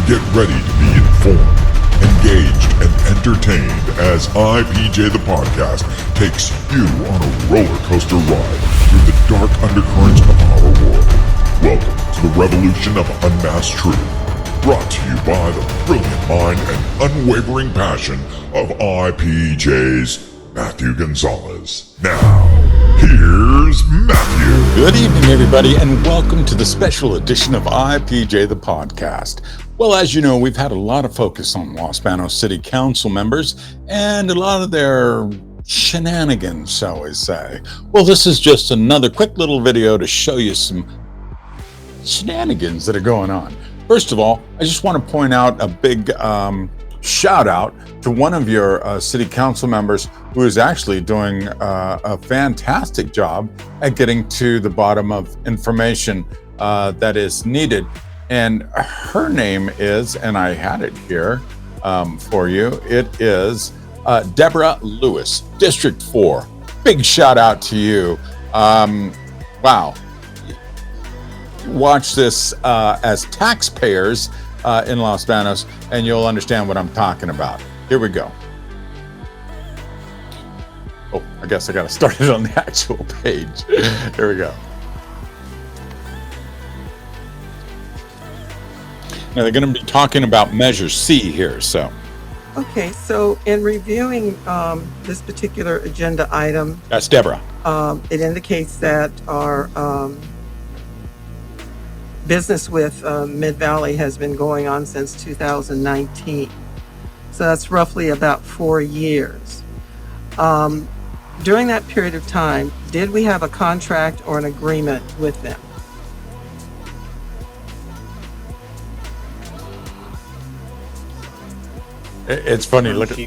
get ready to be informed, engaged, and entertained as IPJ the Podcast takes you on a roller coaster ride through the dark undercurrents of our world. Welcome to the revolution of unmasked truth, brought to you by the brilliant mind and unwavering passion of IPJ's Matthew Gonzalez. Now, here's Matthew. Good evening, everybody, and welcome to the special edition of IPJ the Podcast. Well, as you know, we've had a lot of focus on Los Banos City Council members and a lot of their shenanigans, shall we say. Well, this is just another quick little video to show you some shenanigans that are going on. First of all, I just want to point out a big shout out to one of your city council members who is actually doing a fantastic job at getting to the bottom of information that is needed. And her name is, and I had it here for you, it is Deborah Lewis, District 4. Big shout out to you. Wow. Watch this as taxpayers in Los Banos, and you'll understand what I'm talking about. Here we go. Oh, I guess I got to start it on the actual page. Here we go. Now they're going to be talking about Measure C here, so. Okay, so in reviewing this particular agenda item, That's Deborah. it indicates that our business with Mid-Valley has been going on since 2019. So that's roughly about 4 years. During that period of time, did we have a contract or an agreement with them? It's funny, look at,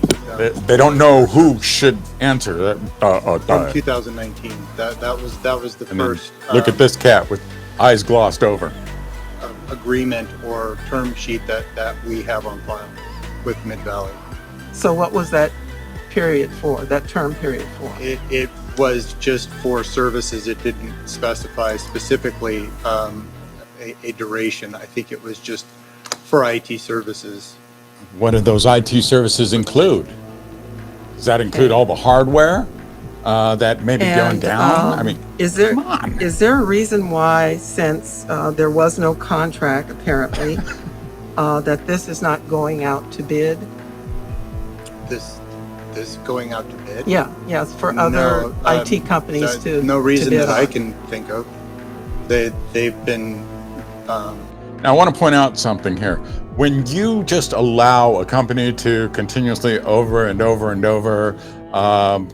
they don't know who should answer that. From 2019, that was the And then first look at this cat with eyes glossed over. agreement or term sheet that we have on file with Mid-Valley. So what was that period for, that term period for? It was just for services. It didn't specify specifically a duration. I think it was just for IT services. What do those IT services include? Does that include all the hardware that may be going down? I mean, is there come on. is there a reason why, since there was no contract apparently, that this is not going out to bid? This going out to bid? Yes, for other IT companies to no reason to bid that I on. can think of. They've been. Now I want to point out something here. When you just allow a company to continuously over and over and over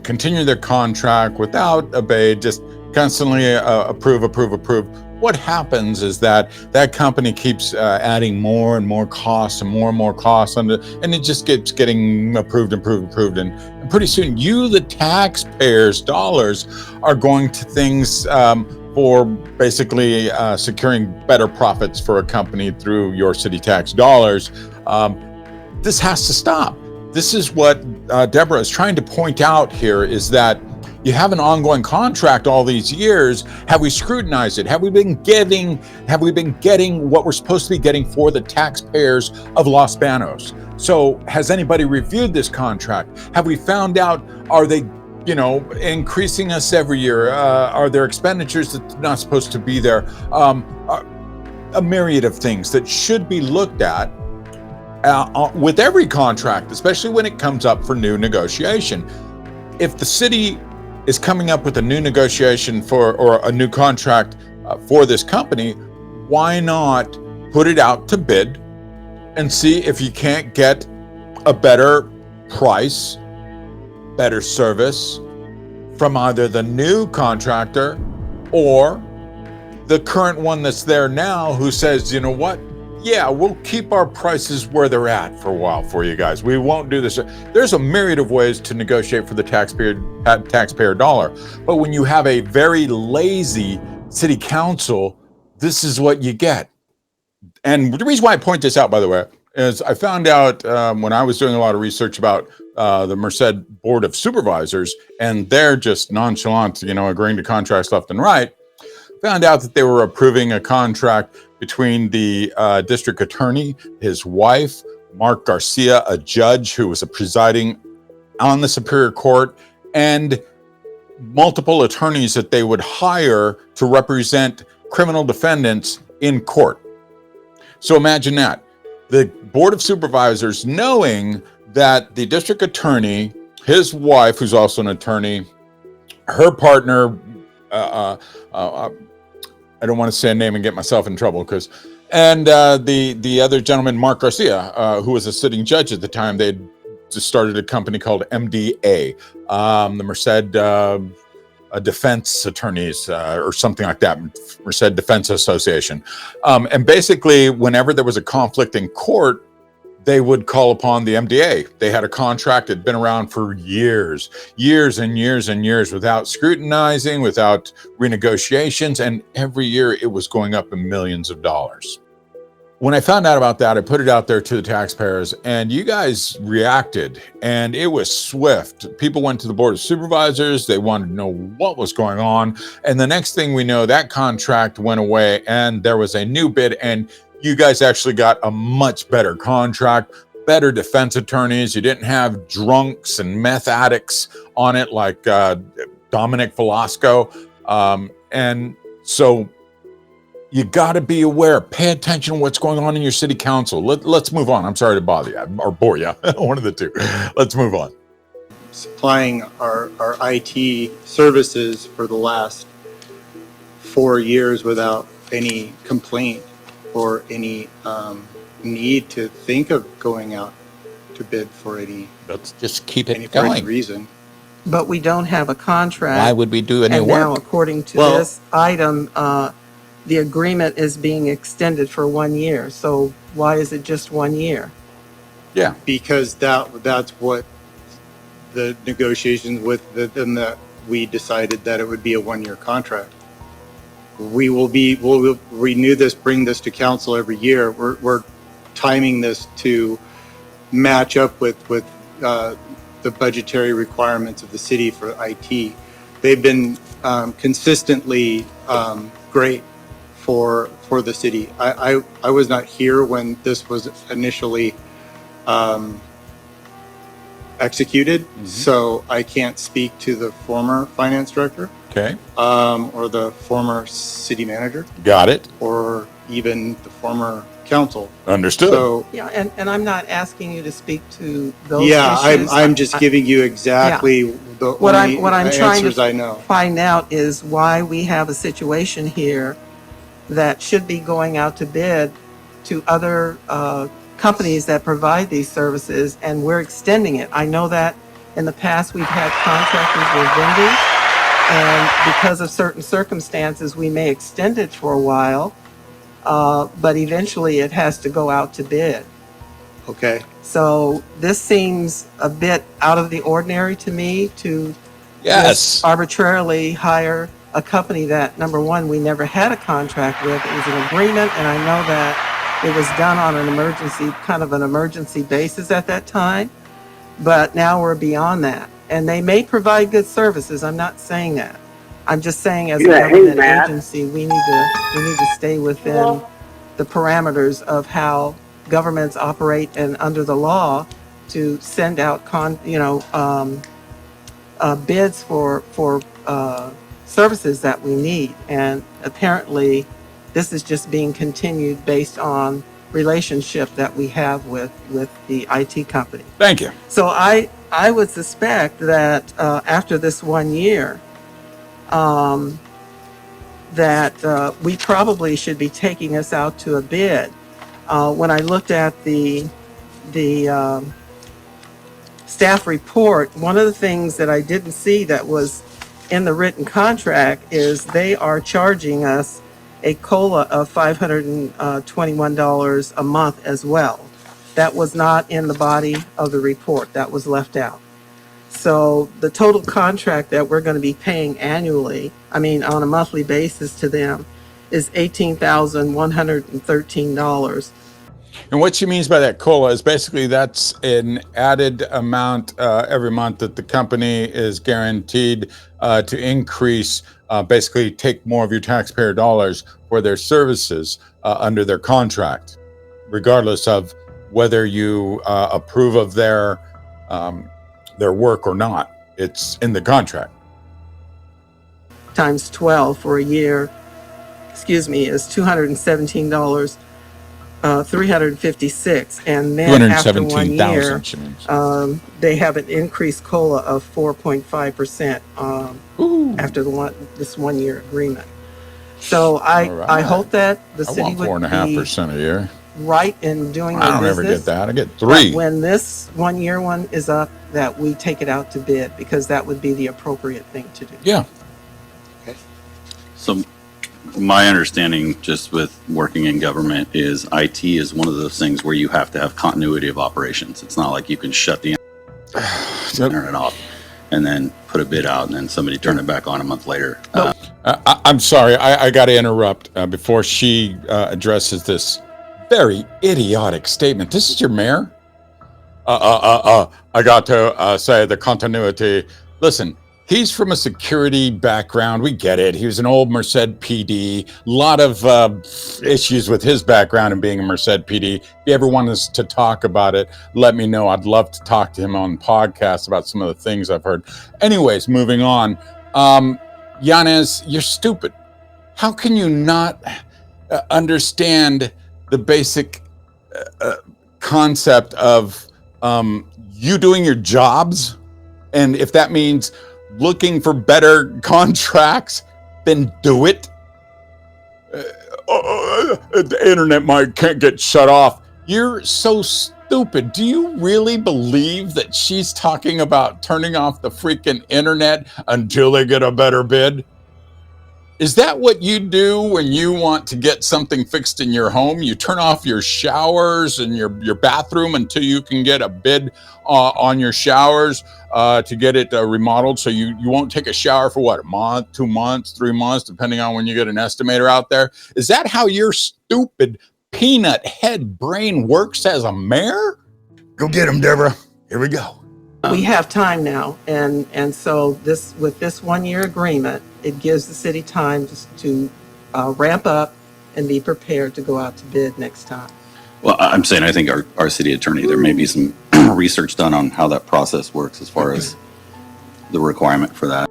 continue their contract without a bid, just constantly approve, what happens is that company keeps adding more and more costs and more costs, and it just keeps getting approved, and pretty soon you, the taxpayers' dollars, are going to things for basically securing better profits for a company through your city tax dollars. This has to stop. This is what Deborah is trying to point out here, is that you have an ongoing contract all these years. Have we scrutinized it? Have we been getting what we're supposed to be getting for the taxpayers of Los Banos? So has anybody reviewed this contract? Have we found out, are they increasing us every year? Are there expenditures that are not supposed to be there? A myriad of things that should be looked at with every contract, especially when it comes up for new negotiation. If the city is coming up with a new negotiation or a new contract for this company, why not put it out to bid and see if you can't get a better price, better service from either the new contractor or the current one that's there now, who says, you know what, yeah, we'll keep our prices where they're at for a while for you guys. We won't do this. There's a myriad of ways to negotiate for the taxpayer dollar. But when you have a very lazy city council, this is what you get. And the reason why I point this out, by the way, is I found out when I was doing a lot of research about the Merced Board of Supervisors, and they're just nonchalant, agreeing to contracts left and right, found out that they were approving a contract between the district attorney, his wife, Mark Garcia, a judge who was presiding on the Superior Court, and multiple attorneys that they would hire to represent criminal defendants in court. So imagine that. The Board of Supervisors, knowing that the district attorney, his wife, who's also an attorney, her partner, I don't want to say a name and get myself in trouble, and the other gentleman, Mark Garcia, who was a sitting judge at the time, they'd just started a company called MDA, the Merced Defense Attorneys, or something like that, Merced Defense Association. And basically, whenever there was a conflict in court, they would call upon the MDA. They had a contract that had been around for years and years and years without scrutinizing, without renegotiations, and every year it was going up in millions of dollars. When I found out about that, I put it out there to the taxpayers, and you guys reacted, and it was swift. People went to the Board of Supervisors. They wanted to know what was going on. And the next thing we know, that contract went away, and there was a new bid, and you guys actually got a much better contract, better defense attorneys. You didn't have drunks and meth addicts on it like Dominic Velasco. And so you got to be aware, pay attention to what's going on in your city council. Let's move on. I'm sorry to bother you or bore you, one of the two. Let's move on. Supplying our IT services for the last 4 years without any complaint or any need to think of going out to bid for any Let's just keep for any it going. reason. But we don't have a contract. Why would we do any And now, work? according to Well- this item, the agreement is being extended for 1 year. So why is it just 1 year? Yeah. Because that's what the negotiations with them, that we decided that it would be a 1-year contract. We'll renew this, bring this to council every year. We're timing this to match up with the budgetary requirements of the city for IT. They've been consistently great for the city. I was not here when this was initially executed, so I can't speak to the former finance director Okay. or the former city manager Got it. or even the former council. Understood. So Yeah, and I'm not asking you to speak to those yeah, issues. I'm just giving you exactly the What only I'm trying answers to I know. find out is why we have a situation here that should be going out to bid to other companies that provide these services, and we're extending it. I know that in the past we've had contractors with vendors, and because of certain circumstances, we may extend it for a while, but eventually it has to go out to bid. Okay. So this seems a bit out of the ordinary to me to Yes. just arbitrarily hire a company that, number one, we never had a contract with. It was an agreement, and I know that it was done on an emergency basis at that time. But now we're beyond that. And they may provide good services. I'm not saying that. I'm just saying as a government agency, we need to stay within the parameters of how governments operate and under the law to send out bids for services that we need. And apparently this is just being continued based on relationship that we have with the IT company. Thank you. So I would suspect that after this 1 year, that we probably should be taking us out to a bid. When I looked at the staff report, one of the things that I didn't see that was in the written contract is they are charging us a COLA of $521 a month as well. That was not in the body of the report. That was left out. So the total contract that we're going to be paying annually, on a monthly basis to them, is $18,113. And what she means by that COLA is basically that's an added amount every month that the company is guaranteed to increase, basically take more of your taxpayer dollars for their services under their contract, regardless of whether you approve of their work or not. It's in the contract. Times 12 for a year, is $217, 356, and then after 1 year, 217,000, she means. they have an increased COLA of 4.5% after this 1 year agreement. So I right. hope that the I city want would 4.5% a year. be right in doing the I don't business. ever get that. I get 3. But when this 1 year one is up, that we take it out to bid, because that would be the appropriate thing to do. Yeah. So my understanding, just with working in government, is IT is one of those things where you have to have continuity of operations. It's not like you can shut the internet off and then put a bid out and then somebody turn it back on a month later. I'm sorry. I got to interrupt before she addresses this very idiotic statement. This is your mayor? I got to say the continuity. Listen, he's from a security background. We get it. He was an old Merced PD. A lot of issues with his background and being a Merced PD. If you ever want us to talk about it, let me know. I'd love to talk to him on podcasts about some of the things I've heard. Anyways, moving on. Yanez, you're stupid. How can you not understand the basic concept of you doing your jobs? And if that means looking for better contracts, then do it. The internet can't get shut off. You're so stupid. Do you really believe that she's talking about turning off the freaking internet until they get a better bid? Is that what you do when you want to get something fixed in your home? You turn off your showers and your bathroom until you can get a bid on your showers to get it remodeled. So you won't take a shower for what, a month, 2 months, 3 months, depending on when you get an estimator out there. Is that how your stupid peanut head brain works as a mayor? Go get him, Deborah. Here we go. We have time now, and so with this 1 year agreement, it gives the city time to ramp up and be prepared to go out to bid next time. Well, I'm saying I think our city attorney, there may be some research done on how that process works as far as the requirement for that.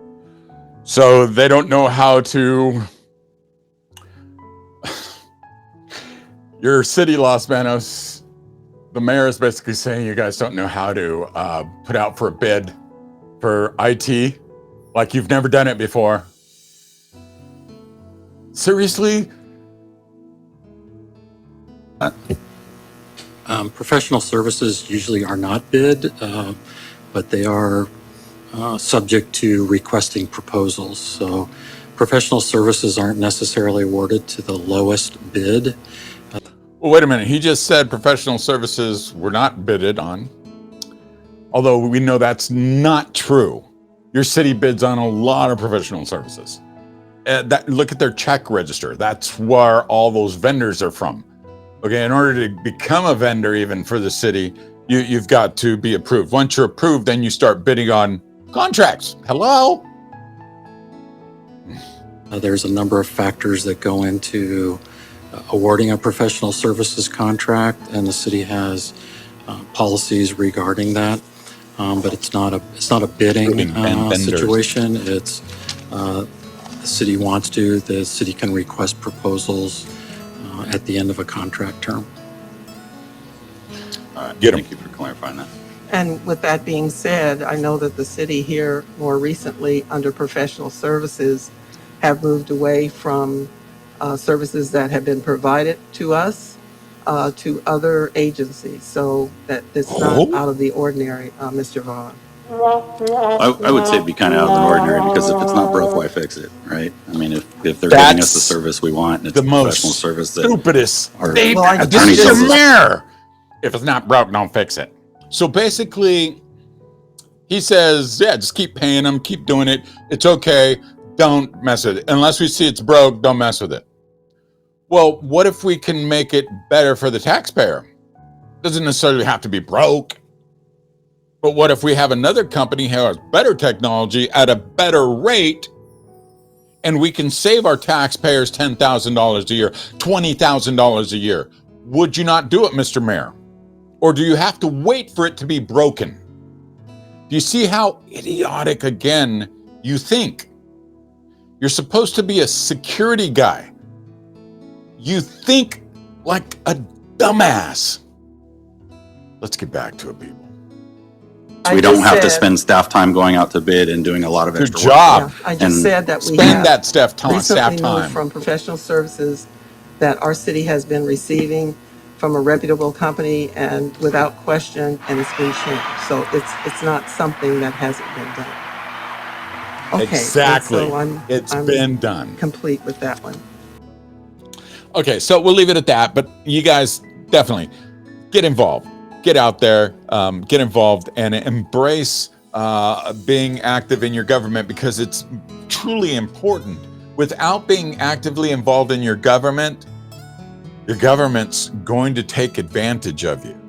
So they don't know how to. Your city, Los Banos, the mayor is basically saying you guys don't know how to put out for a bid for IT, like you've never done it before. Seriously? Professional services usually are not bid, but they are subject to requesting proposals. So professional services aren't necessarily awarded to the lowest bid. Well, wait a minute. He just said professional services were not bidded on. Although we know that's not true. Your city bids on a lot of professional services. Look at their check register. That's where all those vendors are from. Okay, in order to become a vendor even for the city, you've got to be approved. Once you're approved, then you start bidding on contracts. Hello? There's a number of factors that go into awarding a professional services contract, and the city has policies regarding that. But it's not a bidding situation. It's the city wants to. The city can request proposals at the end of a contract term. All right, Get 'em. thank you for clarifying that. And with that being said, I know that the city here more recently under professional services have moved away from services that have been provided to us to other agencies, so that it's not out of the ordinary, Mr. Vaughn. I would say it'd be kind of out of the ordinary, because if it's not broke, why fix it, right? I mean, if they're giving us the service we want and it's The a most professional service that stupidest our statement. Well, I This attorney is your tells us. mayor. If it's not broke, don't fix it. So basically, he says, yeah, just keep paying them, keep doing it. It's okay. Don't mess with it. Unless we see it's broke, don't mess with it. Well, what if we can make it better for the taxpayer? Doesn't necessarily have to be broke. But what if we have another company who has better technology at a better rate and we can save our taxpayers $10,000 a year, $20,000 a year, would you not do it, Mr. Mayor? Or do you have to wait for it to be broken? Do you see how idiotic, again, you think? You're supposed to be a security guy. You think like a dumbass. Let's get back to it, people. So we don't have to spend staff time going out to bid and doing a lot of Good extra work. job. I just said that we Spend have that staff time. recently moved from professional services that our city has been receiving from a reputable company and without question, and it's been changed. So it's not something that hasn't been done. Okay. Exactly. So It's I'm been done. complete with that one. Okay, so we'll leave it at that. But you guys definitely get involved. Get out there, get involved, and embrace being active in your government, because it's truly important. Without being actively involved in your government's going to take advantage of you.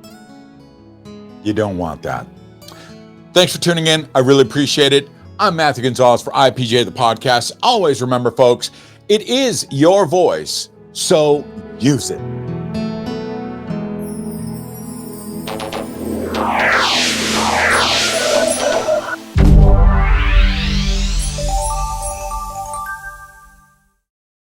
You don't want that. Thanks for tuning in. I really appreciate it. I'm Matthew Gonzalez for IPJ, the podcast. Always remember, folks, it is your voice, so use it.